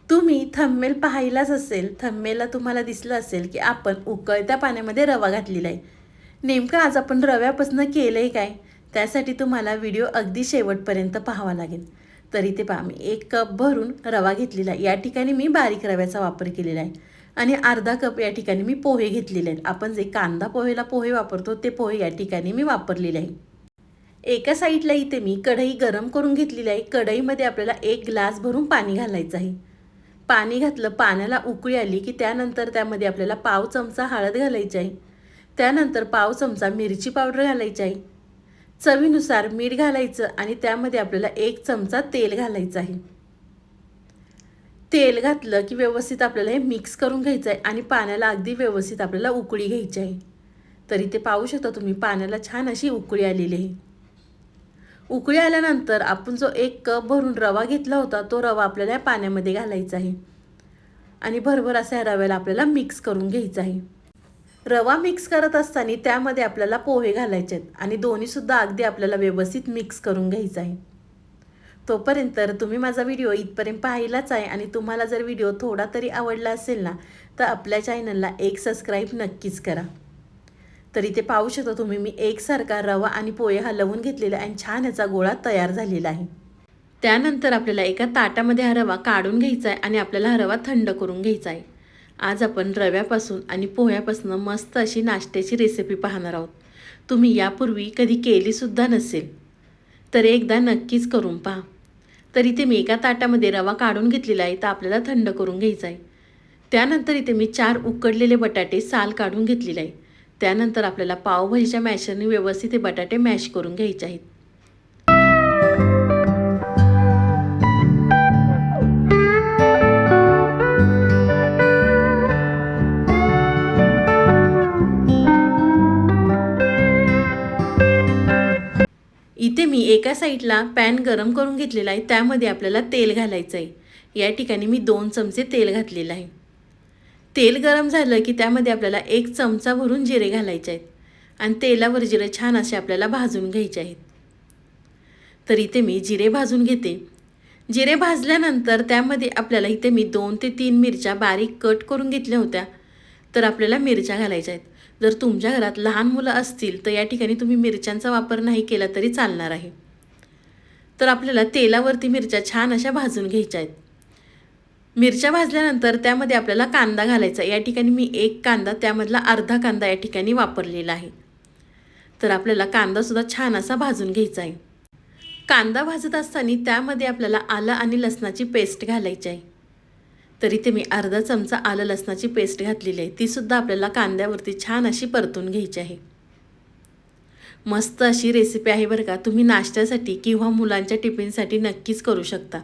तुम्ही थंबनेल पाहिलाच असेल, थंबनेलला तुम्हाला दिसलं असेल की आपण उकळत्या पाण्यामध्ये रवा घातलेला आहे. नेमकं आज आपण रव्यापासून केलं आहे काय, त्यासाठी तुम्हाला व्हिडिओ अगदी शेवटपर्यंत पाहावा लागेल. तर इथे पहा, मी 1 कप भरून रवा घेतलेला आहे. या ठिकाणी मी बारीक रव्याचा वापर केलेला आहे आणि अर्धा कप या ठिकाणी मी पोहे घेतलेले आहेत. आपण जे कांदा पोहेला पोहे वापरतो ते पोहे या ठिकाणी मी वापरलेले आहे. एका साईडला इथे मी कढई गरम करून घेतलेली आहे. कढईमध्ये आपल्याला 1 ग्लास भरून पाणी घालायचं आहे. पाणी घातलं, पाण्याला उकळी आली की त्यानंतर त्यामध्ये आपल्याला पाव चमचा हळद घालायची आहे. त्यानंतर पाव चमचा मिरची पावडर घालायची आहे. चवीनुसार मीठ घालायचं आणि त्यामध्ये आपल्याला 1 चमचा तेल घालायचं आहे. तेल घातलं की व्यवस्थित आपल्याला हे मिक्स करून घ्यायचं आहे आणि पाण्याला अगदी व्यवस्थित आपल्याला उकळी घ्यायची आहे. तर इथे पाहू शकता तुम्ही, पाण्याला छान अशी उकळी आलेली आहे. उकळी आल्यानंतर आपण जो 1 कप भरून रवा घेतला होता तो रवा आपल्याला या पाण्यामध्ये घालायचा आहे आणि भरभर असा या रव्याला आपल्याला मिक्स करून घ्यायचा आहे. रवा मिक्स करत असताना त्यामध्ये आपल्याला पोहे घालायचे आहेत आणि दोन्हीसुद्धा अगदी आपल्याला व्यवस्थित मिक्स करून घ्यायचं आहे. तोपर्यंत तुम्ही माझा व्हिडिओ इथपर्यंत पाहिलाच आहे आणि तुम्हाला जर व्हिडिओ थोडा तरी आवडला असेल ना, तर आपल्या चॅनलला एक सबस्क्राईब नक्कीच करा. तर इथे पाहू शकता तुम्ही, मी एकसारखा रवा आणि पोहे हलवून घेतलेला आणि छान याचा गोळा तयार झालेला आहे. त्यानंतर आपल्याला एका ताटामध्ये हा रवा काढून घ्यायचा आहे आणि आपल्याला हा रवा थंड करून घ्यायचा आहे. आज आपण रव्यापासून आणि पोह्यापासून मस्त अशी नाश्त्याची रेसिपी पाहणार आहोत. तुम्ही यापूर्वी कधी केलीसुद्धा नसेल तर एकदा नक्कीच करून पहा. तर इथे मी एका ताटामध्ये रवा काढून घेतलेला आहे, तर आपल्याला थंड करून घ्यायचा आहे. त्यानंतर इथे मी 4 उकडलेले बटाटे साल काढून घेतलेले आहे. त्यानंतर आपल्याला पावभाजीच्या मॅशरने व्यवस्थित हे बटाटे मॅश करून घ्यायचे आहेत. इथे मी एका साईडला पॅन गरम करून घेतलेला आहे, त्यामध्ये आपल्याला तेल घालायचं आहे. या ठिकाणी मी 2 चमचे तेल घातलेलं आहे. तेल गरम झालं की त्यामध्ये आपल्याला 1 चमचा भरून जिरे घालायचे आहेत आणि तेलावर जिरे छान असे आपल्याला भाजून घ्यायचे आहेत. तर इथे मी जिरे भाजून घेते. जिरे भाजल्यानंतर त्यामध्ये आपल्याला इथे मी 2 ते 3 मिरच्या बारीक कट करून घेतल्या होत्या, तर आपल्याला मिरच्या घालायच्या आहेत. जर तुमच्या घरात लहान मुलं असतील तर या ठिकाणी तुम्ही मिरच्यांचा वापर नाही केला तरी चालणार आहे. तर आपल्याला तेलावरती मिरच्या छान अशा भाजून घ्यायच्या आहेत. मिरच्या भाजल्यानंतर त्यामध्ये आपल्याला कांदा घालायचा. या ठिकाणी मी 1 कांदा, त्यामधला अर्धा कांदा या ठिकाणी वापरलेला आहे. तर आपल्याला कांदासुद्धा छान असा भाजून घ्यायचा आहे. कांदा भाजत असताना त्यामध्ये आपल्याला आलं आणि लसणाची पेस्ट घालायची आहे. तर इथे मी अर्धा चमचा आलं लसणाची पेस्ट घातलेली आहे. तीसुद्धा आपल्याला कांद्यावरती छान अशी परतून घ्यायची आहे. मस्त अशी रेसिपी आहे बरं का. तुम्ही नाश्त्यासाठी किंवा मुलांच्या टिफिनसाठी नक्कीच करू शकता.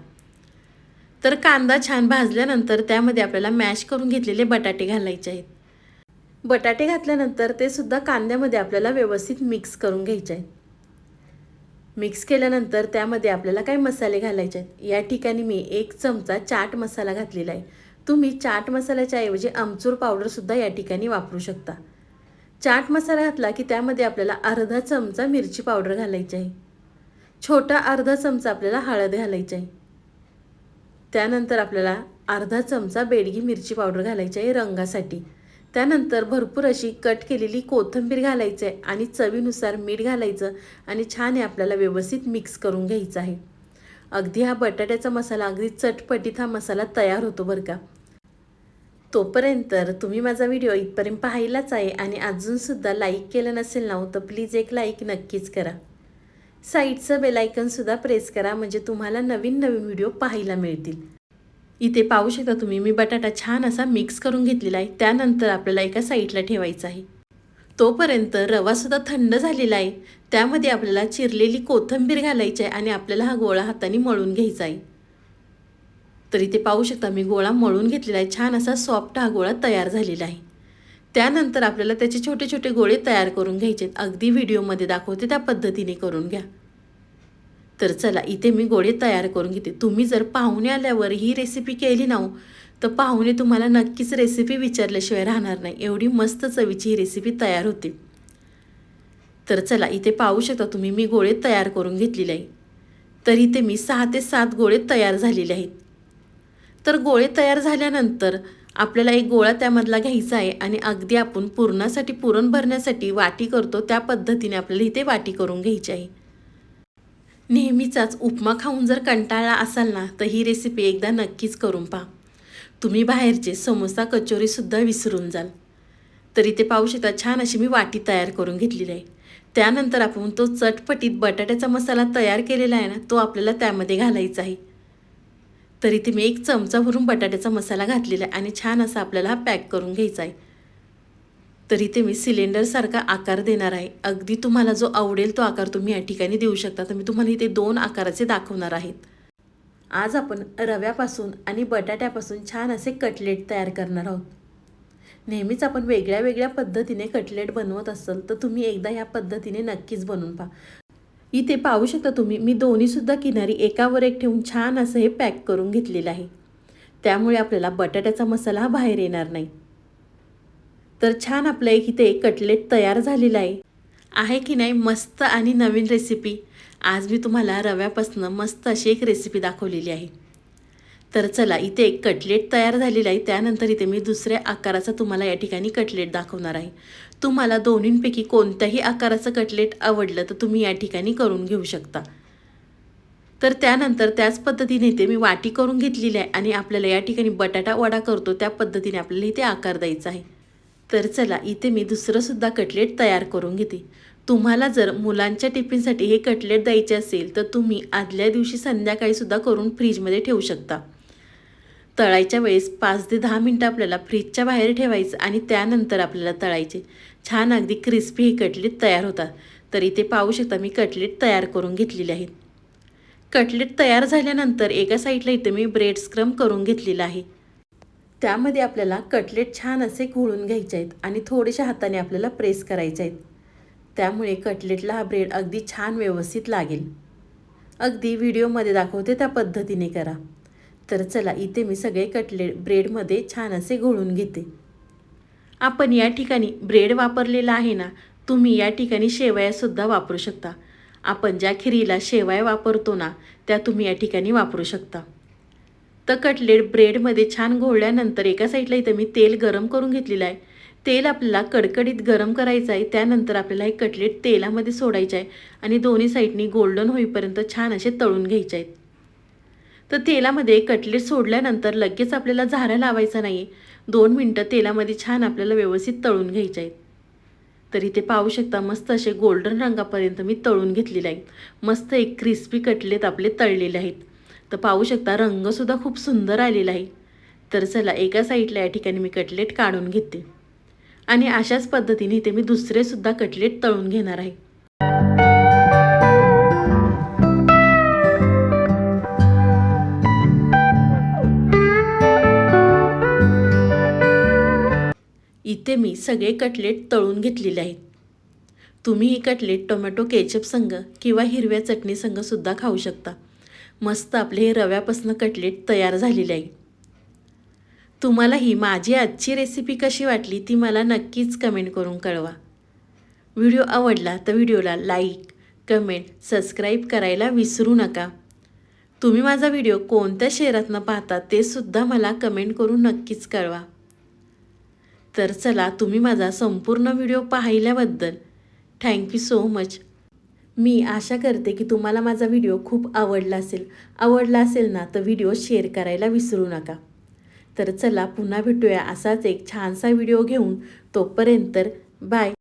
तर कांदा छान भाजल्यानंतर त्यामध्ये आपल्याला मॅश करून घेतलेले बटाटे घालायचे आहेत. बटाटे घातल्यानंतर ते सुद्धा कांद्यामध्ये आपल्याला व्यवस्थित मिक्स करून घ्यायचे आहेत. मिक्स केल्यानंतर त्यामध्ये आपल्याला काही मसाले घालायचे आहेत. या ठिकाणी मी 1 चमचा चाट मसाला घातलेला आहे. तुम्ही चाट मसाल्याच्या ऐवजी आमचूर पावडरसुद्धा या ठिकाणी वापरू शकता. चाट मसाला घातला की त्यामध्ये आपल्याला अर्धा चमचा मिरची पावडर घालायची आहे. छोटा अर्धा चमचा आपल्याला हळद घालायची आहे. त्यानंतर आपल्याला अर्धा चमचा बेडगी मिरची पावडर घालायची आहे रंगासाठी. त्यानंतर भरपूर अशी कट केलेली कोथिंबीर घालायची आहे आणि चवीनुसार मीठ घालायचं आणि छान हे आपल्याला व्यवस्थित मिक्स करून घ्यायचं आहे. अगदी हा बटाट्याचा मसाला अगदी चटपटीत हा मसाला तयार होतो बरं का. तोपर्यंत तुम्ही माझा व्हिडिओ इथपर्यंत पाहिलाच आहे आणि अजूनसुद्धा लाईक केलं नसेल ना, तर प्लीज एक लाईक नक्कीच करा. साईडचं बेल आयकॉनसुद्धा प्रेस करा, म्हणजे तुम्हाला नवीन नवीन व्हिडिओ पाहायला मिळतील. इथे पाहू शकता तुम्ही, मी बटाटा छान असा मिक्स करून घेतलेला आहे. त्यानंतर आपल्याला एका साईडला ठेवायचं आहे. तोपर्यंत रवासुद्धा थंड झालेला आहे. त्यामध्ये आपल्याला चिरलेली कोथिंबीर घालायची आहे आणि आपल्याला हा गोळा हाताने मळून घ्यायचा आहे. तर इथे पाहू शकता मी गोळा मळून घेतलेला आहे. छान असा सॉफ्ट हा गोळा तयार झालेला आहे. त्यानंतर आपल्याला त्याचे छोटे छोटे गोळे तयार करून घ्यायचे आहेत. अगदी व्हिडिओमध्ये दाखवते त्या पद्धतीने करून घ्या. तर चला, इथे मी गोळे तयार करून घेते. तुम्ही जर पाहुणे आल्यावर ही रेसिपी केली ना, तर पाहुणे तुम्हाला नक्कीच रेसिपी विचारल्याशिवाय राहणार नाही. एवढी मस्त चवीची ही रेसिपी तयार होते. तर चला, इथे पाहू शकता तुम्ही, मी गोळे तयार करून घेतलेले आहे. तर इथे मी 6 ते 7 गोळे तयार झालेले आहेत. तर गोळे तयार झाल्यानंतर आपल्याला एक गोळा त्यामधला घ्यायचा आहे आणि अगदी आपण पुरणासाठी पुरण भरण्यासाठी वाटी करतो त्या पद्धतीने आपल्याला इथे वाटी करून घ्यायची आहे. नेहमीचाच उपमा खाऊन जर कंटाळला असाल ना तर ही रेसिपी एकदा नक्कीच करून पहा. तुम्ही बाहेरचे समोसा कचोरीसुद्धा विसरून जाल. तर इथे पाहू शकता छान अशी मी वाटी तयार करून घेतलेली आहे. त्यानंतर आपण तो चटपटीत बटाट्याचा मसाला तयार केलेला आहे ना तो आपल्याला त्यामध्ये घालायचा आहे. तर इथे मी 1 चमचा भरून बटाट्याचा मसाला घातलेला आहे आणि छान असा आपल्याला हा पॅक करून घ्यायचा आहे. तर इथे मी सिलेंडरसारखा आकार देणार आहे. अगदी तुम्हाला जो आवडेल तो आकार तुम्ही या ठिकाणी देऊ शकता. तर मी तुम्हाला इथे 2 आकाराचे दाखवणार आहेत. आज आपण रव्यापासून आणि बटाट्यापासून छान असे कटलेट तयार करणार आहोत. नेहमीच आपण वेगळ्या वेगळ्या पद्धतीने कटलेट बनवत असाल तर तुम्ही एकदा या पद्धतीने नक्कीच बनवून पहा. इथे पाहू शकता तुम्ही मी दोन्हीसुद्धा किनारी एकावर एक ठेवून छान असं हे पॅक करून घेतलेलं आहे. त्यामुळे आपल्याला बटाट्याचा मसाला हा बाहेर येणार नाही. तर छान आपलं एक इथे कटलेट तयार झालेला आहे की नाही मस्त आणि नवीन रेसिपी. आज मी तुम्हाला रव्यापासून मस्त अशी एक रेसिपी दाखवलेली आहे. तर चला इथे एक कटलेट तयार झालेला आहे. त्यानंतर इथे मी दुसऱ्या आकाराचा तुम्हाला या ठिकाणी कटलेट दाखवणार आहे. तुम्हाला दोन्हींपैकी कोणत्याही आकाराचं कटलेट आवडलं तर तुम्ही या ठिकाणी करून घेऊ शकता. तर त्यानंतर त्याच पद्धतीने इथे मी वाटी करून घेतलेली आहे आणि आपल्याला या ठिकाणी बटाटा वडा करतो त्या पद्धतीने आपल्याला इथे आकार द्यायचा आहे. तर चला इथे मी दुसरंसुद्धा कटलेट तयार करून घेते. तुम्हाला जर मुलांच्या टिफिनसाठी हे कटलेट द्यायचे असेल तर तुम्ही आदल्या दिवशी संध्याकाळीसुद्धा करून फ्रीजमध्ये ठेवू शकता. तळायच्या वेळेस 5 ते 10 मिनटं आपल्याला फ्रीजच्या बाहेर ठेवायचं आणि त्यानंतर आपल्याला तळायचे. छान अगदी क्रिस्पी हे कटलेट तयार होतात. तर इथे पाहू शकता मी कटलेट तयार करून घेतलेले आहेत. कटलेट तयार झाल्यानंतर एका साईडला इथे मी ब्रेड स्क्रम करून घेतलेला आहे. त्यामध्ये आपल्याला कटलेट छान असे घोळून घ्यायचे आहेत आणि थोडेशा हाताने आपल्याला प्रेस करायचे आहेत. त्यामुळे कटलेटला हा ब्रेड अगदी छान व्यवस्थित लागेल. अगदी व्हिडिओमध्ये दाखवते त्या पद्धतीने करा. तर चला इथे मी सगळे कटलेट ब्रेडमध्ये छान असे घोळून घेते. आपण या ठिकाणी ब्रेड वापरलेला आहे ना तुम्ही या ठिकाणी शेवयासुद्धा वापरू शकता. आपण ज्या खिरीला शेवया वापरतो ना त्या तुम्ही या ठिकाणी वापरू शकता. तर कटलेट ब्रेडमध्ये छान घोळल्यानंतर एका साईडला इथं मी तेल गरम करून घेतलेलं आहे. तेल आपल्याला कडकडीत गरम करायचं आहे. त्यानंतर आपल्याला हे कटलेट तेलामध्ये सोडायचे आहे आणि दोन्ही साईडनी गोल्डन होईपर्यंत छान असे तळून घ्यायचे आहेत. तर तेलामध्ये कटलेट सोडल्यानंतर लगेच आपल्याला झारा लावायचा नाही. 2 मिनटं तेलामध्ये छान आपल्याला व्यवस्थित तळून घ्यायचे आहेत. तर इथे पाहू शकता मस्त असे गोल्डन रंगापर्यंत मी तळून घेतलेले आहेत. मस्त एक क्रिस्पी कटलेट आपले तळलेले आहेत. तर पाहू शकता रंगसुद्धा खूप सुंदर आलेला आहे. तर चला एका साईडला या ठिकाणी मी कटलेट काढून घेते आणि अशाच पद्धतीने इथे मी दुसरेसुद्धा कटलेट तळून घेणार आहे. इथे मी सगळे कटलेट तळून घेतलेले आहेत. तुम्ही ही कटलेट टोमॅटो केचप संग किंवा हिरव्या चटणी संग सुद्धा खाऊ शकता. मस्त आपले हे रव्यापासून कटलेट तयार झालेले आहे. तुम्हाला ही माझी आजची रेसिपी कशी वाटली ती मला नक्कीच कमेंट करून कळवा. व्हिडिओ आवडला तर व्हिडिओला लाईक, कमेंट, सबस्क्राईब करायला विसरू नका. तुम्ही माझा व्हिडिओ कोणत्या शहरातनं पाहता ते सुद्धा मला कमेंट करून नक्कीच कळवा. तर चला तुम्ही माझा संपूर्ण व्हिडिओ पाहिल्याबद्दल थँक्यू सो मच. मी आशा करते की तुम्हाला माझा व्हिडिओ खूप आवडला असेल ना तर व्हिडिओ शेअर करायला विसरू नका. तर चला पुन्हा भेटूया असाच एक छानसा व्हिडिओ घेऊन. तोपर्यंत बाय.